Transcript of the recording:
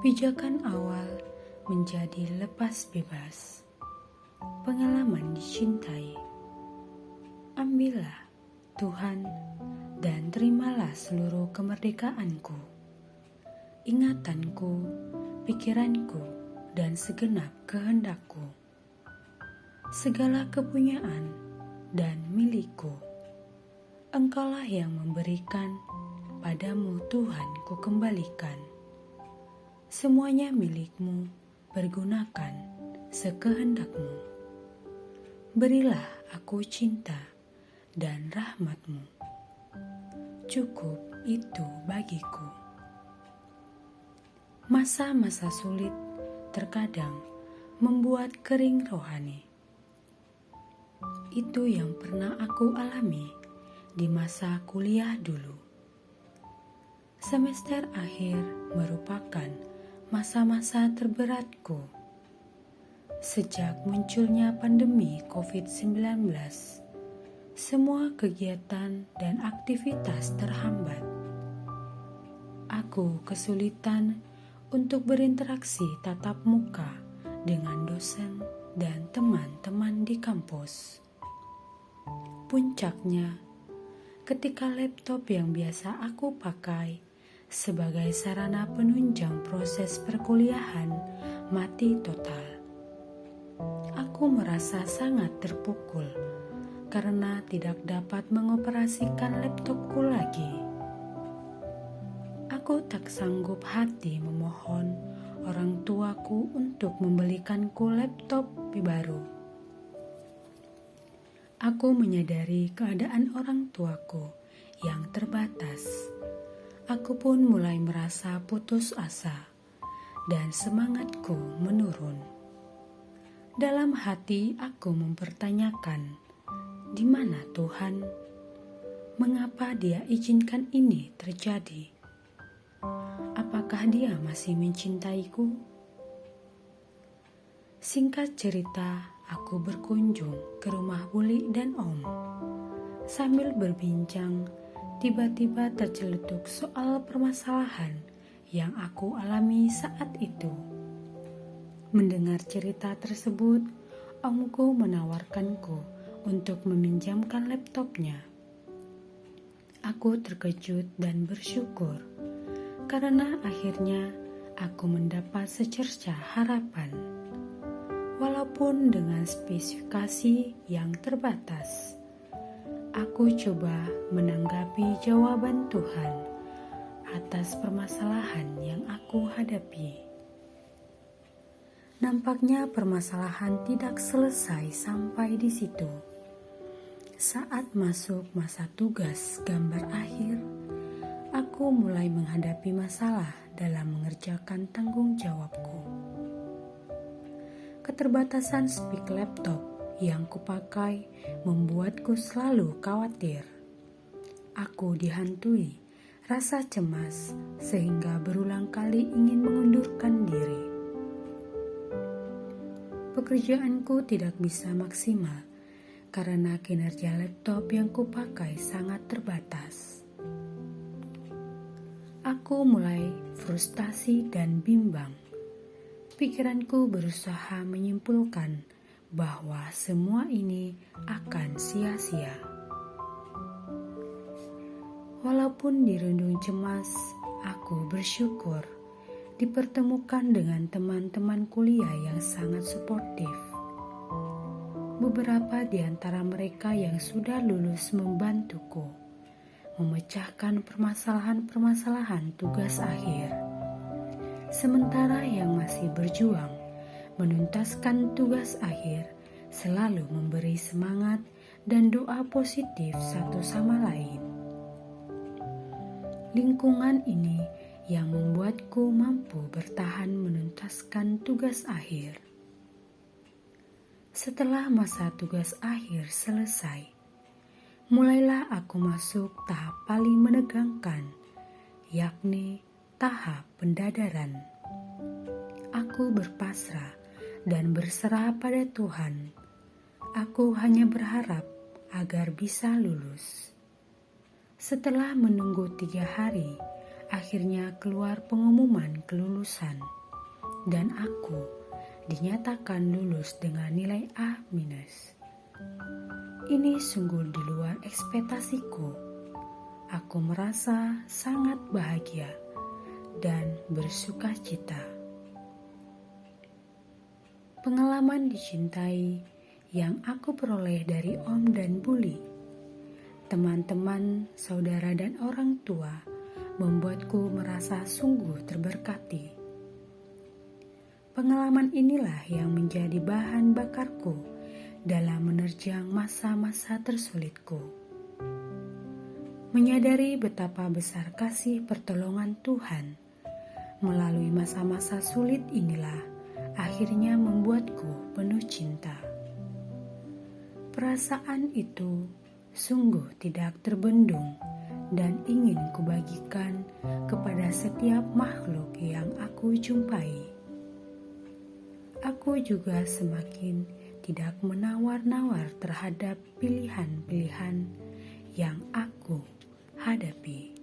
Pijakan awal menjadi lepas bebas. Pengalaman dicintai. Ambillah, Tuhan, dan terimalah seluruh kemerdekaanku, ingatanku, pikiranku, dan segenap kehendakku, segala kepunyaan dan milikku. Engkaulah yang memberikan, padamu Tuhan ku kembalikan. Semuanya milikmu, pergunakan sekehendakmu. Berilah aku cinta dan rahmatmu. Cukup itu bagiku. Masa-masa sulit terkadang membuat kering rohani. Itu yang pernah aku alami di masa kuliah dulu. Semester akhir merupakan masa-masa terberatku. Sejak munculnya pandemi COVID-19, semua kegiatan dan aktivitas terhambat. Aku kesulitan untuk berinteraksi tatap muka dengan dosen dan teman-teman di kampus. Puncaknya, ketika laptop yang biasa aku pakai sebagai sarana penunjang proses perkuliahan mati total. Aku merasa sangat terpukul karena tidak dapat mengoperasikan laptopku lagi. Aku tak sanggup hati memohon orang tuaku untuk membelikanku laptop baru. Aku menyadari keadaan orang tuaku yang terbatas. Aku pun mulai merasa putus asa dan semangatku menurun. Dalam hati aku mempertanyakan, di mana Tuhan? Mengapa Dia izinkan ini terjadi? Apakah Dia masih mencintaiku? Singkat cerita, aku berkunjung ke rumah Buli dan Om. Sambil berbincang, tiba-tiba terceletuk soal permasalahan yang aku alami saat itu. Mendengar cerita tersebut, omku menawarkanku untuk meminjamkan laptopnya. Aku terkejut dan bersyukur karena akhirnya aku mendapat secerca harapan. Walaupun dengan spesifikasi yang terbatas, aku coba menanggapi jawaban Tuhan atas permasalahan yang aku hadapi. Nampaknya permasalahan tidak selesai sampai di situ. Saat masuk masa tugas gambar akhir, aku mulai menghadapi masalah dalam mengerjakan tanggung jawabku. Keterbatasan spek laptop yang kupakai membuatku selalu khawatir. Aku dihantui rasa cemas sehingga berulang kali ingin mengundurkan diri. Pekerjaanku tidak bisa maksimal karena kinerja laptop yang kupakai sangat terbatas. Aku mulai frustasi dan bimbang. Pikiranku berusaha menyimpulkan bahwa semua ini akan sia-sia. Walaupun dirundung cemas, aku bersyukur dipertemukan dengan teman-teman kuliah yang sangat suportif. Beberapa di antara mereka yang sudah lulus membantuku memecahkan permasalahan-permasalahan tugas akhir. Sementara yang masih berjuang menuntaskan tugas akhir selalu memberi semangat dan doa positif satu sama lain. Lingkungan ini yang membuatku mampu bertahan menuntaskan tugas akhir. Setelah masa tugas akhir selesai, mulailah aku masuk tahap paling menegangkan, yakni tahap pendadaran. Aku berpasrah dan berserah pada Tuhan. Aku hanya berharap agar bisa lulus. Setelah menunggu 3 hari, akhirnya keluar pengumuman kelulusan. dan aku dinyatakan lulus dengan nilai A-. Ini sungguh di luar ekspektasiku. Aku merasa sangat bahagia dan bersuka cita. Pengalaman dicintai yang aku peroleh dari Om dan Buli, teman-teman, saudara dan orang tua membuatku merasa sungguh terberkati. Pengalaman inilah yang menjadi bahan bakarku dalam menerjang masa-masa tersulitku. Menyadari betapa besar kasih pertolongan Tuhan melalui masa-masa sulit inilah akhirnya membuatku penuh cinta. Perasaan itu sungguh tidak terbendung dan ingin kubagikan kepada setiap makhluk yang aku jumpai. Aku juga semakin tidak menawar-nawar terhadap pilihan-pilihan yang aku hadapi.